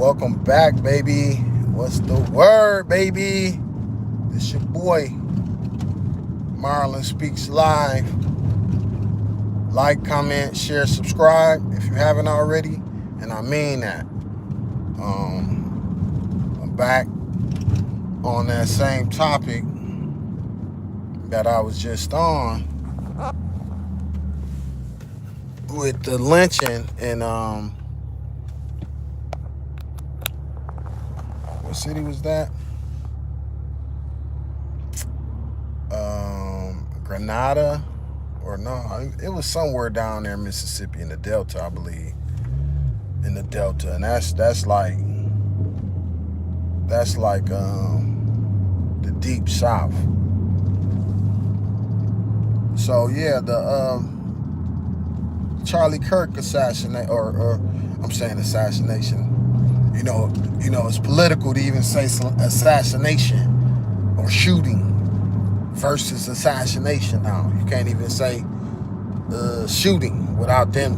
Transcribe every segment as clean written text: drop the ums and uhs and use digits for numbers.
Welcome back, baby. What's the word, baby? It's your boy, Marlon Speaks Live. Like, comment, share, subscribe if you haven't already. And I mean that. I'm back on that same topic that I was just on with the lynching in what city was that? Grenada, or no, it was somewhere down there in Mississippi in the Delta, I believe. In the Delta, and that's like the deep south. So yeah, the Charlie Kirk assassination, or I'm saying assassination. You know, it's political to even say assassination or shooting versus assassination. Now you can't even say shooting without them.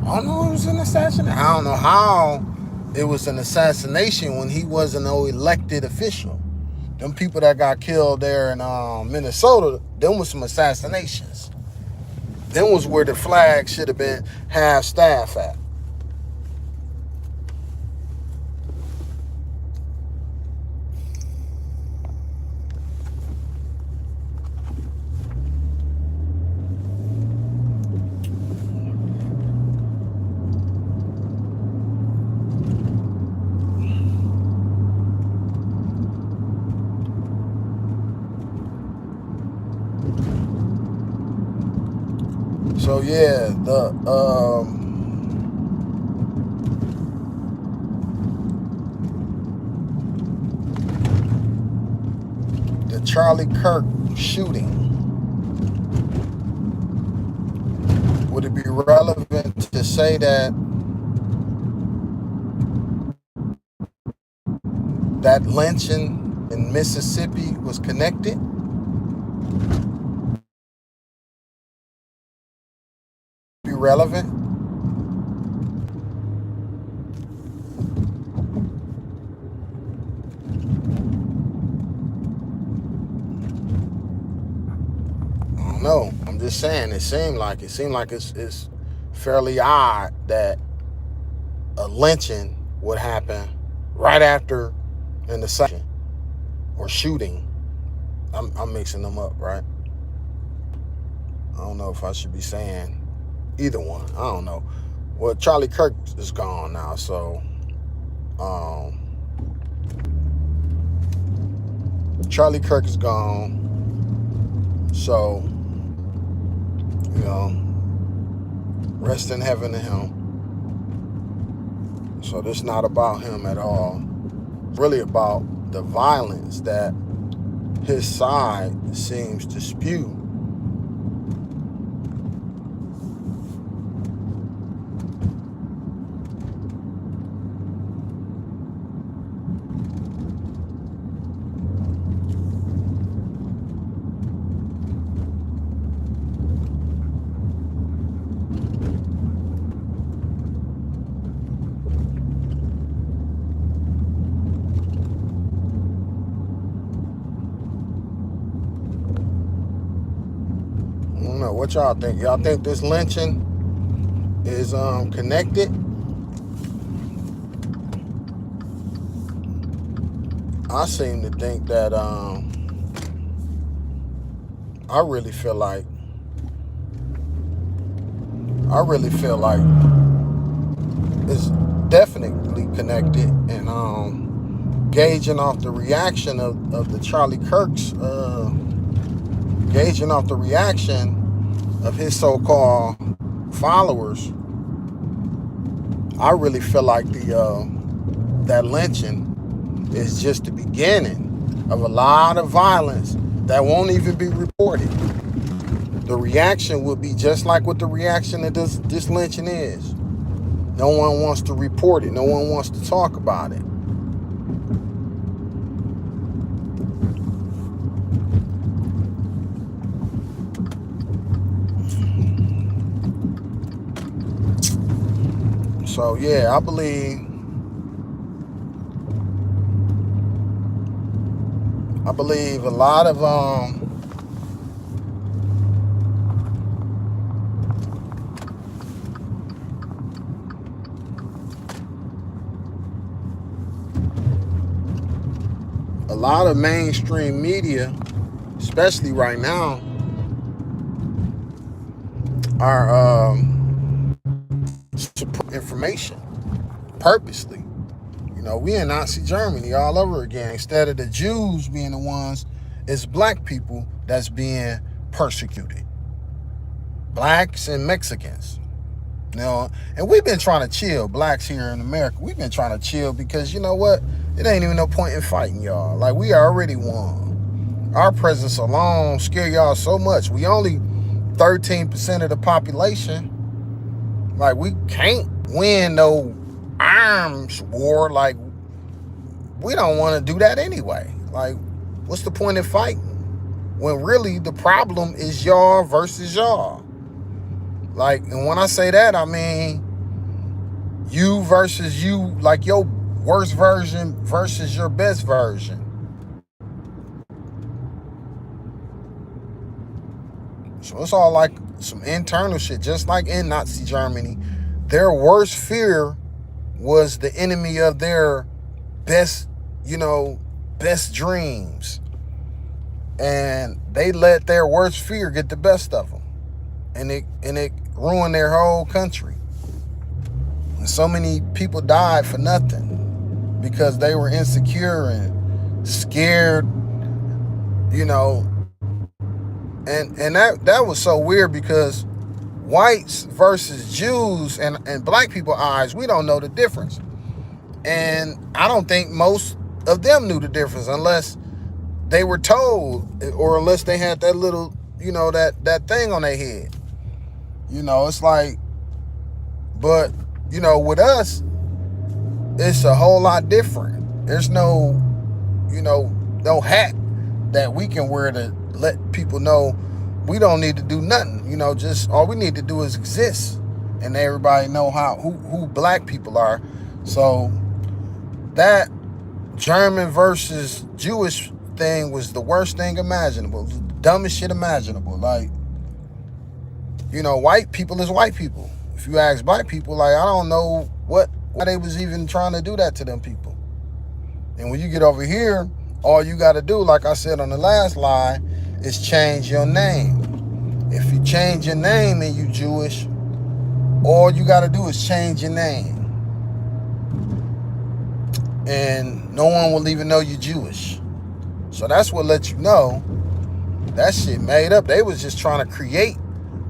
I don't know, it was an assassination. I don't know how it was an assassination when he wasn't no elected official. Them people that got killed there in Minnesota, them was some assassinations. Them was where the flag should have been half staff at. So yeah, the Charlie Kirk shooting, would it be relevant to say that lynching in Mississippi was connected? Be relevant? I don't know. I'm just saying. It seemed like it's fairly odd that a lynching would happen right after an assassination or shooting. I'm mixing them up, right? I don't know if I should be saying either one. I don't know. Well, Charlie Kirk is gone now, so Charlie Kirk is gone. So, rest in heaven to him. So this is not about him at all. It's really about the violence that his side seems to spew. What y'all think? Y'all think this lynching is connected? I seem to think that I really feel like it's definitely connected, and gauging off the reaction of the Charlie Kirk's gauging off the reaction of his so-called followers, I really feel like that lynching is just the beginning of a lot of violence that won't even be reported. The reaction will be just like what the reaction of this lynching is. No one wants to report it. No one wants to talk about it. So yeah, I believe I believe a lot of mainstream media, especially right now, are information purposely. We in Nazi Germany all over again. Instead of the Jews being the ones, it's black people that's being persecuted. Blacks and Mexicans. And we've been trying to chill, blacks here in America. We've been trying to chill because you know what? It ain't even no point in fighting y'all. Like, we already won. Our presence alone scare y'all so much. We only 13% of the population. Like, we can't win no arms war. Like, we don't want to do that anyway. Like, what's the point in fighting when really the problem is y'all versus y'all? Like, and when I say that, I mean you versus you, like your worst version versus your best version. So it's all like some internal shit, just like in Nazi Germany. Their worst fear was the enemy of their best, best dreams. And they let their worst fear get the best of them. And it ruined their whole country. And so many people died for nothing because they were insecure and scared, and that was so weird because whites versus Jews and black people eyes, we don't know the difference. And I don't think most of them knew the difference unless they were told or unless they had that little, that thing on their head. It's like, but, with us, it's a whole lot different. There's no hat that we can wear to let people know we don't need to do nothing. Just all we need to do is exist, and everybody know who black people are. So that German versus Jewish thing was the worst thing imaginable, the dumbest shit imaginable. Like, white people is white people. If you ask black people, like, I don't know why they was even trying to do that to them people. And when you get over here, all you got to do, like I said on the last line, is change your name. If you change your name and you Jewish, all you got to do is change your name. And no one will even know you're Jewish. So that's what lets you know that shit made up. They was just trying to create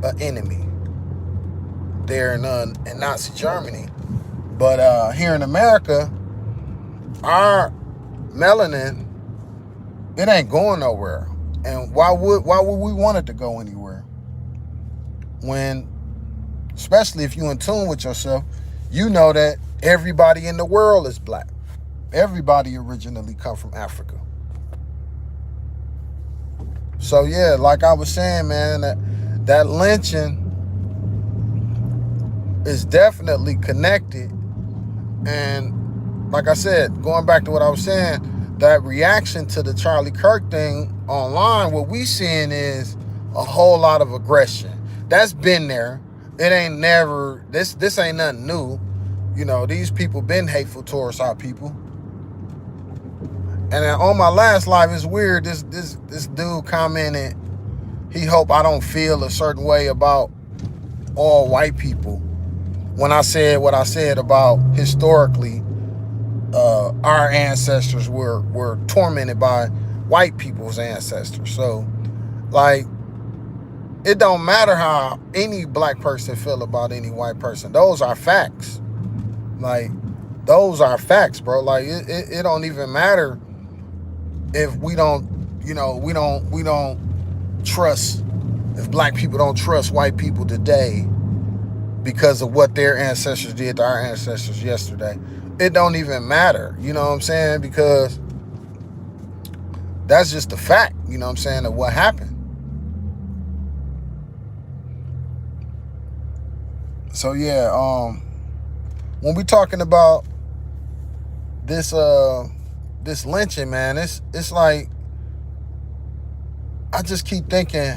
an enemy there in Nazi Germany. But here in America, our melanin, it ain't going nowhere. And why would we want it to go anywhere? When, especially if you in tune with yourself, you know that everybody in the world is black. Everybody originally come from Africa. So yeah, like I was saying, man, that lynching is definitely connected. And like I said, going back to what I was saying, that reaction to the Charlie Kirk thing online, what we seeing is a whole lot of aggression. That's been there. It ain't never, this ain't nothing new. These people been hateful towards our people. And then on my last live, it's weird, this dude commented, he hope I don't feel a certain way about all white people when I said what I said about historically our ancestors were tormented by white people's ancestors. So, like, it don't matter how any black person feel about any white person. Those are facts. Like, those are facts, bro. Like, it don't even matter if we don't trust, if black people don't trust white people today because of what their ancestors did to our ancestors yesterday. It don't even matter, you know what I'm saying? Because that's just the fact, you know what I'm saying, of what happened. So yeah, when we talking about this lynching, man, it's like I just keep thinking,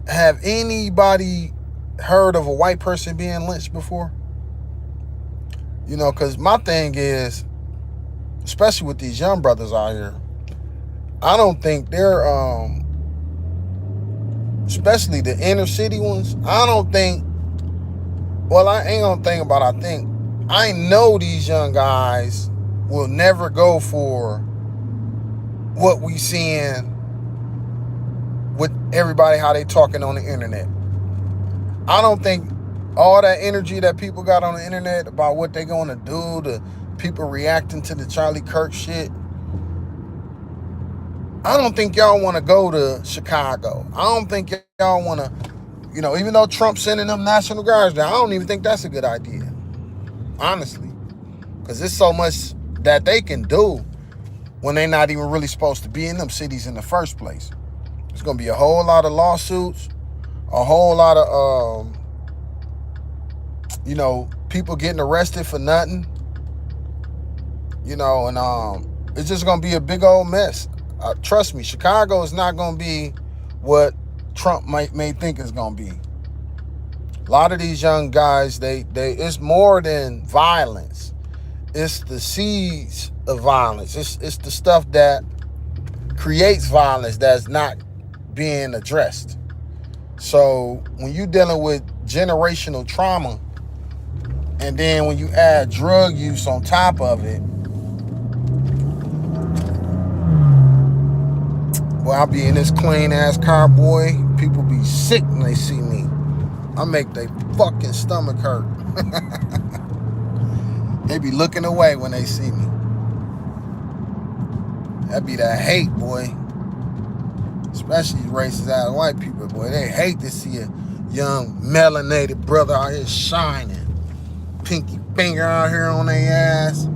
have anybody heard of a white person being lynched before? You know, because my thing is, especially with these young brothers out here, I don't think they're, especially the inner city ones, I don't think, well, I ain't gonna think about it. I know these young guys will never go for what we seeing with everybody, how they talking on the internet. I don't think all that energy that people got on the internet about what they going to do, the people reacting to the Charlie Kirk shit, I don't think y'all want to go to Chicago. I don't think y'all want to, you know, even though Trump's sending them National Guards down, I don't even think that's a good idea, honestly, because there's so much that they can do when they're not even really supposed to be in them cities in the first place. There's going to be a whole lot of lawsuits, a whole lot of, you know, people getting arrested for nothing, you know, and it's just going to be a big old mess. Trust me, Chicago is not going to be what Trump may think it's going to be. A lot of these young guys, it's more than violence. It's the seeds of violence. It's the stuff that creates violence that's not being addressed. So when you're dealing with generational trauma, and then when you add drug use on top of it, well, I'll be in this clean ass car, boy. People be sick when they see me. I make their fucking stomach hurt. They be looking away when they see me. That be that hate, boy. Especially racist ass white people, boy. They hate to see a young melanated brother out here shining. Pinky finger out here on their ass.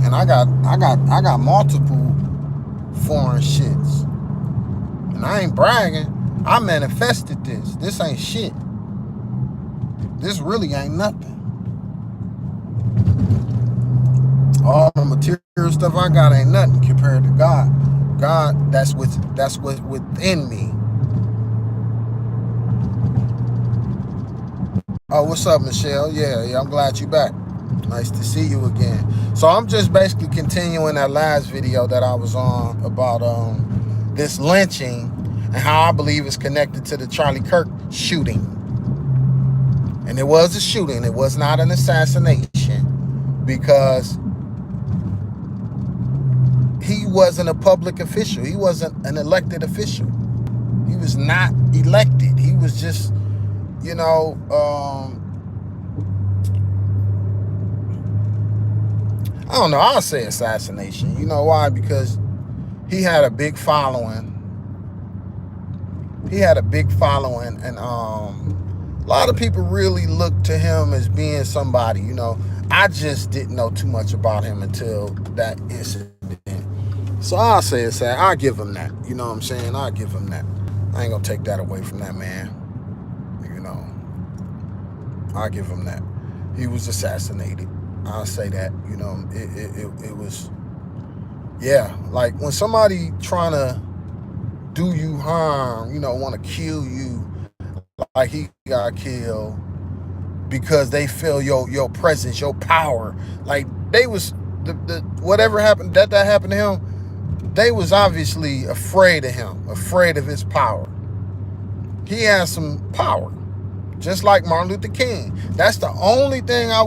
And I got multiple foreign shits. And I ain't bragging. I manifested this. This ain't shit. This really ain't nothing. All the material stuff I got ain't nothing compared to God. God, that's what's within me. Oh, what's up, Michelle? Yeah, I'm glad you're back. Nice to see you again. So I'm just basically continuing that last video that I was on about this lynching and how I believe it's connected to the Charlie Kirk shooting. And it was a shooting. It was not an assassination, because he wasn't a public official. He wasn't an elected official. He was not elected. He was just, you know, I don't know. I'll say assassination. You know why? Because he had a big following. He had a big following, and a lot of people really looked to him as being somebody, you know. I just didn't know too much about him until that incident. So I'll say it's sad. I'll give him that. You know what I'm saying? I'll give him that. I ain't gonna take that away from that man. You know, I'll give him that. He was assassinated. I'll say that. You know, it was, yeah, like when somebody trying to do you harm, you know, want to kill you, like he got killed because they feel your presence, your power. Like they was the whatever happened that happened to him, they was obviously afraid of him, afraid of his power. He has some power, just like Martin Luther King. That's the only thing I